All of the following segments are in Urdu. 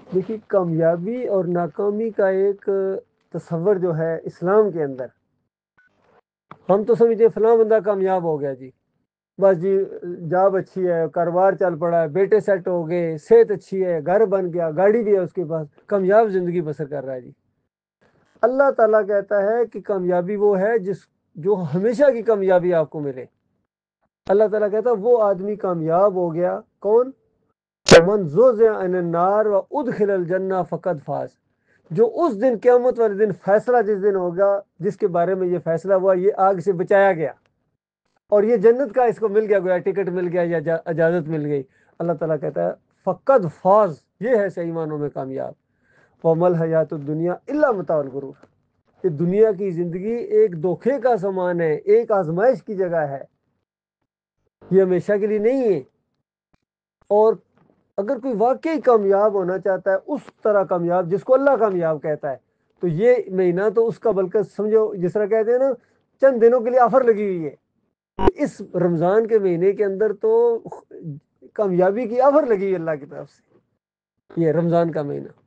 دیکھیے کامیابی اور ناکامی کا ایک تصور جو ہے اسلام کے اندر، ہم تو سمجھتے ہیں فلاں بندہ کامیاب ہو گیا جی، بس جی جاب اچھی ہے، کاروبار چل پڑا ہے، بیٹے سیٹ ہو گئے، صحت اچھی ہے، گھر بن گیا، گاڑی بھی ہے اس کے پاس، کامیاب زندگی بسر کر رہا ہے جی۔ اللہ تعالیٰ کہتا ہے کہ کامیابی وہ ہے جو ہمیشہ کی کامیابی آپ کو ملے۔ اللہ تعالیٰ کہتا ہے وہ آدمی کامیاب ہو گیا، کون؟ من زحزح عن النار وادخل الجنہ فقد فاز، جو اس دن قیامت والے دن فیصلہ جس دن ہوگا، جس کے بارے میں یہ فیصلہ ہوا یہ آگ سے بچایا گیا اور یہ جنت کا اس کو مل گیا، گویا ٹکٹ مل گیا یا اجازت مل گئی، اللہ تعالیٰ کہتا ہے فقد فاز، یہ ہے صحیح معنوں میں کامیاب۔ ومل حیات الدنیا الا متاع الغرور، کہ دنیا کی زندگی ایک دھوکے کا سامان ہے، ایک آزمائش کی جگہ ہے، یہ ہمیشہ کے لیے نہیں ہے۔ اور اگر کوئی واقعی کامیاب ہونا چاہتا ہے، اس طرح کامیاب جس کو اللہ کامیاب کہتا ہے، تو یہ مہینہ تو اس کا بلکہ سمجھو جس طرح کہتے ہیں نا چند دنوں کے لیے آفر لگی ہوئی ہے، اس رمضان کے مہینے کے اندر تو کامیابی کی آفر لگی ہوئی اللہ کی طرف سے۔ یہ رمضان کا مہینہ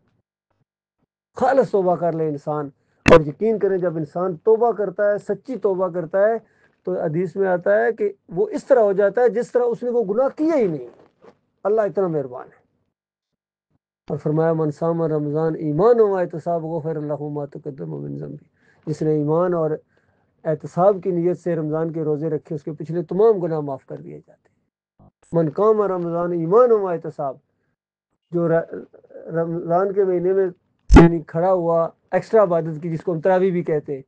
خالص توبہ کر لے انسان، اور یقین کریں جب انسان توبہ کرتا ہے، سچی توبہ کرتا ہے، تو حدیث میں آتا ہے کہ وہ اس طرح ہو جاتا ہے جس طرح اس نے وہ گناہ کیا ہی نہیں۔ اللہ اتنا مہربان ہے۔ اور فرمایا من صام رمضان ایمان و احتساب غفر اللہ ما تقدم من ذنبی، جس نے ایمان اور احتساب کی نیت سے رمضان کے روزے رکھے اس کے پچھلے تمام گناہ معاف کر دیے جاتے ہیں۔ من قام رمضان ایمان و احتساب، جو رمضان کے مہینے میں یعنی کھڑا ہوا، ایکسٹرا عبادت کی جس کو ہم تراویح بھی کہتے ہیں،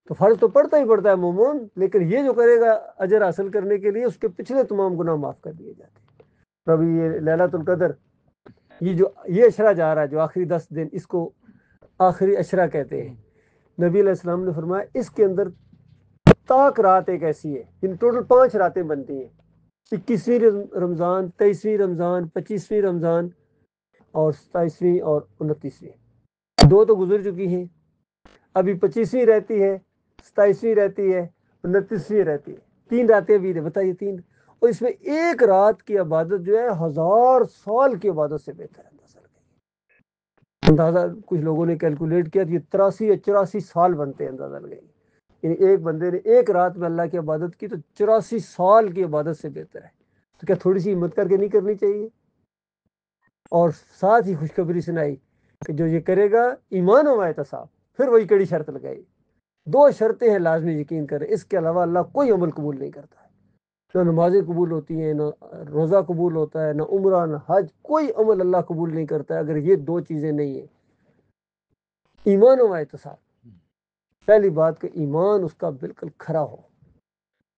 تو فرض تو پڑتا ہی پڑتا ہے عموماً، لیکن یہ جو کرے گا اجر حاصل کرنے کے لیے اس کے پچھلے تمام گناہ معاف کر دیے جاتے ہیں۔ ابھی یہ لیلۃ القدر، یہ اشرا جا رہا ہے جو آخری 10 دن، اس کو آخری اشرا کہتے ہیں۔ نبی علیہ السلام نے فرمایا اس کے اندر تاک رات ایک ایسی ہے، ان ٹوٹل 5 راتیں بنتی ہیں، 21ویں رمضان، 23ویں رمضان، 25ویں رمضان اور 27ویں اور 29ویں، 2 تو گزر چکی ہیں، ابھی 25ویں رہتی ہے، 27ویں رہتی ہے، 29ویں رہتی ہے، 3 راتیں بھی بتائیے 3، اور اس میں ایک رات کی عبادت جو ہے 1000 سال کی عبادت سے بہتر ہے۔ اندازہ کچھ لوگوں نے کیلکولیٹ کیا تو یہ 83 یا 84 سال بنتے ہیں، اندازہ لگائیے، یعنی ایک بندے نے ایک رات میں اللہ کی عبادت کی تو 84 سال کی عبادت سے بہتر ہے۔ تو کیا تھوڑی سی ہمت کر کے نہیں کرنی چاہیے؟ اور ساتھ ہی خوشخبری سنائی کہ جو یہ کرے گا ایمان و احتساب، پھر وہی کڑی شرط لگائی، 2 شرطیں ہیں لازمی یقین کریں، اس کے علاوہ اللہ کوئی عمل قبول نہیں کرتا ہے، نہ نمازیں قبول ہوتی ہیں، نہ روزہ قبول ہوتا ہے، نہ عمرہ، نہ حج، کوئی عمل اللہ قبول نہیں کرتا ہے اگر یہ 2 چیزیں نہیں ہیں، ایمان و احتساب۔ پہلی بات کہ ایمان اس کا بالکل کھرا ہو،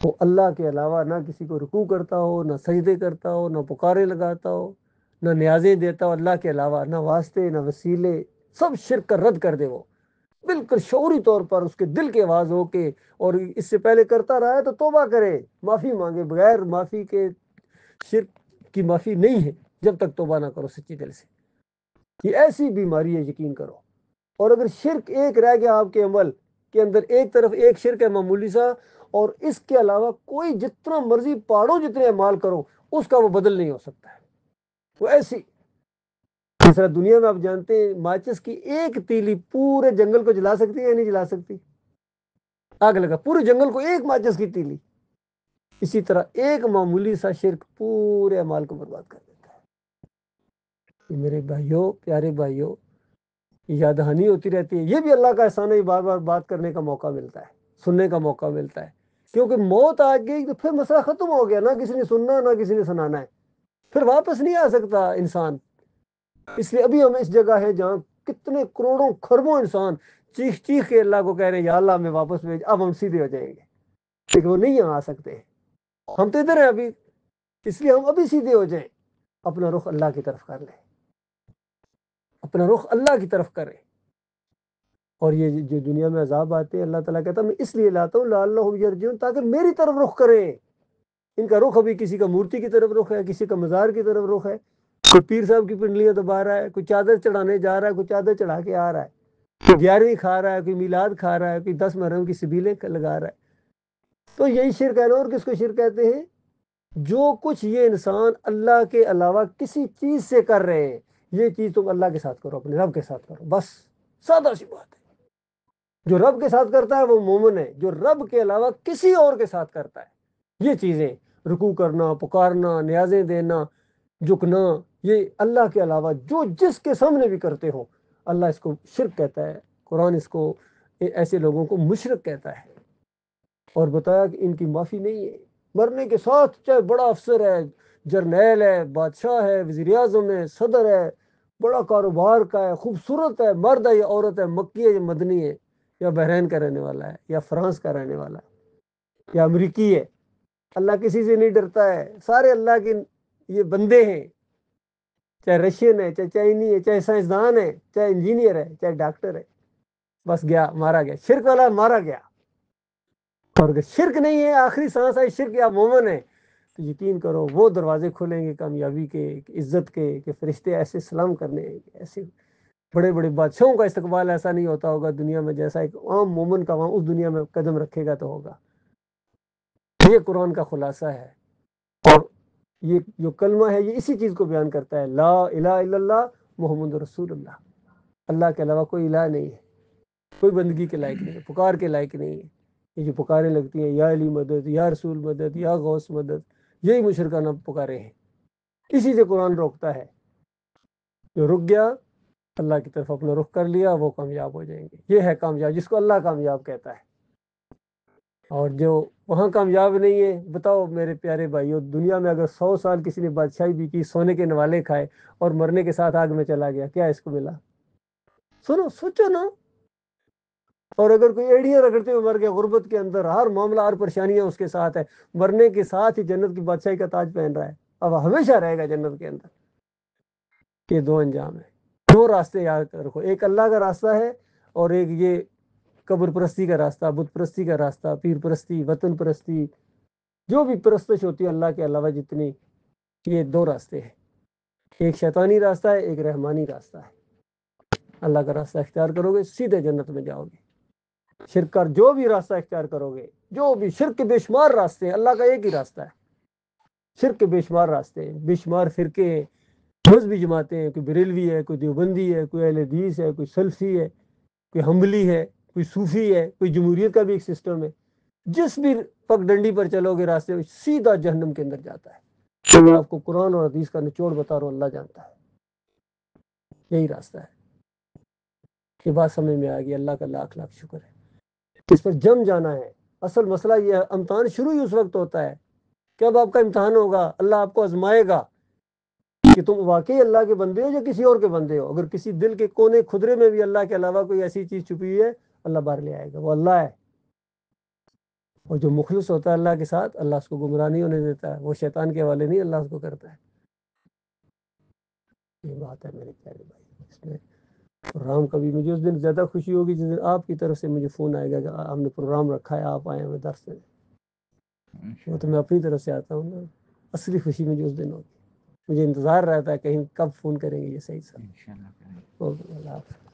وہ اللہ کے علاوہ نہ کسی کو رکوع کرتا ہو، نہ سجدے کرتا ہو، نہ پکارے لگاتا ہو، نہ نیازیں دیتا ہو اللہ کے علاوہ، نہ واسطے، نہ وسیلے، سب شرک کا رد کر دے، وہ بالکل شعوری طور پر اس کے دل کی آواز ہو کے، اور اس سے پہلے کرتا رہا ہے تو توبہ کرے، معافی مانگے، بغیر معافی کے شرک کی معافی نہیں ہے جب تک توبہ نہ کرو سچی دل سے۔ یہ ایسی بیماری ہے، یقین کرو۔ اور اگر شرک ایک رہ گیا آپ کے عمل کے اندر، ایک طرف ایک شرک ہے معمولی سا، اور اس کے علاوہ کوئی جتنا مرضی پہاڑوں جتنے اعمال کرو اس کا وہ بدل نہیں ہو سکتا ہے، وہ ایسی۔ جس طرح دنیا میں آپ جانتے ہیں ماچس کی ایک تیلی پورے جنگل کو جلا سکتی ہے یا نہیں جلا سکتی؟ آگ لگا پورے جنگل کو ایک ماچس کی تیلی، اسی طرح ایک معمولی سا شرک پورے اعمال کو برباد کر دیتا ہے۔ میرے بھائیوں، پیارے بھائیوں، یاد دہانی ہوتی رہتی ہے، یہ بھی اللہ کا احسان ہے، بار بار بات کرنے کا موقع ملتا ہے، سننے کا موقع ملتا ہے، کیونکہ موت آ گئی تو پھر مسئلہ ختم ہو گیا، نہ کسی نے سننا نہ کسی نے سنانا ہے، پھر واپس نہیں آ سکتا انسان۔ اس لیے ابھی ہم اس جگہ ہیں جہاں کتنے کروڑوں خربوں انسان چیخ چیخ کے اللہ کو کہہ رہے ہیں یا اللہ ہمیں واپس بھیج، اب ہم سیدھے ہو جائیں گے، لیکن وہ نہیں آ سکتے، ہم تو ادھر ہیں ابھی، اس لیے ہم ابھی سیدھے ہو جائیں، اپنا رخ اللہ کی طرف کر لیں، اپنا رخ اللہ کی طرف کریں۔ اور یہ جو دنیا میں عذاب آتے ہیں، اللہ تعالیٰ کہتا ہے میں اس لیے لاتا ہوں لعلہم یرجعون، تاکہ میری طرف رخ کریں۔ ان کا رخ ابھی کسی کا مورتی کی طرف رخ ہے، کسی کا مزار کی طرف رخ ہے، کوئی پیر صاحب کی پنڈلیاں دبا رہا ہے، کوئی چادر چڑھانے جا رہا ہے، کوئی چادر چڑھا کے آ رہا ہے، کوئی 11ویں کھا رہا ہے، کوئی میلاد کھا رہا ہے، کوئی 10 محرم کی سبیلیں لگا رہا ہے۔ تو یہی شرک ہے نا، اور کس کو شرک کہتے ہیں؟ جو کچھ یہ انسان اللہ کے علاوہ کسی چیز سے کر رہے ہیں، یہ چیز تم اللہ کے ساتھ کرو، اپنے رب کے ساتھ کرو، بس سادہ سی بات ہے۔ جو رب کے ساتھ کرتا ہے وہ مومن ہے، جو رب کے علاوہ کسی اور کے ساتھ کرتا ہے یہ چیزیں، رکوع کرنا، پکارنا، نیازیں دینا، جھکنا، یہ اللہ کے علاوہ جو جس کے سامنے بھی کرتے ہو، اللہ اس کو شرک کہتا ہے، قرآن اس کو ایسے لوگوں کو مشرک کہتا ہے، اور بتایا کہ ان کی معافی نہیں ہے۔ مرنے کے ساتھ چاہے بڑا افسر ہے، جرنیل ہے، بادشاہ ہے، وزیر اعظم ہے، صدر ہے، بڑا کاروبار کا ہے، خوبصورت ہے، مرد ہے یا عورت ہے، مکی ہے یا مدنی ہے، یا بحرین کا رہنے والا ہے، یا فرانس کا رہنے والا ہے، یا امریکی ہے، اللہ کسی سے نہیں ڈرتا ہے، سارے اللہ کے یہ بندے ہیں، چاہے رشین ہے، چاہے چائنی ہے، چاہے سائنسدان ہے، چاہے انجینئر ہے، چاہے ڈاکٹر ہے، بس گیا، مارا گیا، شرک والا مارا گیا۔ اور اگر شرک نہیں ہے، آخری سانس آئی شرک یا مومن ہے، تو یقین کرو وہ دروازے کھلیں گے کامیابی کے، عزت کے، کہ فرشتے ایسے سلام کرنے ہیں، ایسے بڑے بڑے بادشاہوں کا استقبال ایسا نہیں ہوتا ہوگا دنیا میں، جیسا ایک عام مومن کا وہاں اس دنیا میں قدم رکھے گا تو ہوگا۔ یہ قرآن کا خلاصہ ہے، اور یہ جو کلمہ ہے یہ اسی چیز کو بیان کرتا ہے، لا الہ الا اللہ محمد رسول اللہ، اللہ کے علاوہ کوئی الہ نہیں ہے، کوئی بندگی کے لائق نہیں ہے، پکار کے لائق نہیں ہے۔ یہ جو پکاریں لگتی ہیں، یا علی مدد، یا رسول مدد، یا غوث مدد، یہی مشرکانہ پکارے ہیں، اسی سے قرآن روکتا ہے۔ جو رک گیا، اللہ کی طرف اپنا رخ کر لیا، وہ کامیاب ہو جائیں گے۔ یہ ہے کامیاب، جس کو اللہ کامیاب کہتا ہے۔ اور جو وہاں کامیاب نہیں ہے، بتاؤ میرے پیارے بھائیو، دنیا میں اگر 100 سال کسی نے بادشاہی بھی کی، سونے کے نوالے کھائے، اور مرنے کے ساتھ آگ میں چلا گیا، کیا اس کو ملا؟ سنو، سوچو نا۔ اور اگر کوئی ایڑیاں رگڑتے ہوئے مر گیا غربت کے اندر، ہر معاملہ، ہر پریشانیاں اس کے ساتھ ہے، مرنے کے ساتھ ہی جنت کی بادشاہی کا تاج پہن رہا ہے، اب ہمیشہ رہے گا جنت کے اندر۔ یہ دو انجام ہے، دو راستے یاد رکھو، ایک اللہ کا راستہ ہے، اور ایک یہ قبر پرستی کا راستہ، بت پرستی کا راستہ، پیر پرستی، وطن پرستی، جو بھی پرستش ہوتی ہے اللہ کے علاوہ جتنی، یہ دو راستے ہیں، ایک شیطانی راستہ ہے، ایک رحمانی راستہ ہے۔ اللہ کا راستہ اختیار کرو گے سیدھے جنت میں جاؤ گے، شرک کا جو بھی راستہ اختیار کرو گے، جو بھی شرک کے بے شمار راستے ہیں، اللہ کا ایک ہی راستہ ہے، شرک کے بے شمار راستے ہیں، بے شمار فرقے ہیں، مذہبی جماعتیں ہیں، کوئی بریلوی ہے، کوئی دیوبندی ہے، کوئی اہل حدیث ہے، کوئی سلفی ہے، کوئی حنبلی ہے، کوئی صوفی ہے، کوئی جمہوریت کا بھی ایک سسٹم ہے، جس بھی پگ ڈنڈی پر چلو گے راستے میں سیدھا جہنم کے اندر جاتا ہے۔ تو میں آپ کو قرآن اور حدیث کا نچوڑ بتا رہا ہوں، اللہ جانتا ہے یہی راستہ ہے۔ یہ بات سمجھ میں آ گئی، اللہ کا لاکھ لاکھ شکر ہے۔ اس پر جم جانا ہے۔ اصل مسئلہ یہ ہے، امتحان شروع ہی اس وقت ہوتا ہے کہ اب آپ کا امتحان ہوگا، اللہ آپ کو آزمائے گا کہ تم واقعی اللہ کے بندے ہو یا کسی اور کے بندے ہو۔ اگر کسی دل کے کونے خدرے میں بھی اللہ کے علاوہ کوئی ایسی چیز چھپی ہے، اللہ باہر لے آئے گا، وہ اللہ ہے۔ اور جو مخلص ہوتا ہے اللہ کے ساتھ، اللہ اس کو گمراہ نہیں ہونے دیتا ہے، وہ شیطان کے حوالے نہیں، اللہ اس کو کرتا ہے۔ یہ بات ہے میرے پیارے بھائی۔ اس میں پروگرام کا بھی مجھے اس دن زیادہ خوشی ہوگی جس دن آپ کی طرف سے مجھے فون آئے گا کہ ہم نے پروگرام رکھا ہے، آپ آئے ہمیں درس میں۔ وہ تو میں اپنی طرف سے آتا ہوں نا، اصلی خوشی مجھے اس دن ہوگی، مجھے انتظار رہتا ہے کہیں کب فون کریں گے یہ صحیح سا۔ انشاءاللہ کریں۔ اوکے، اللہ حافظ۔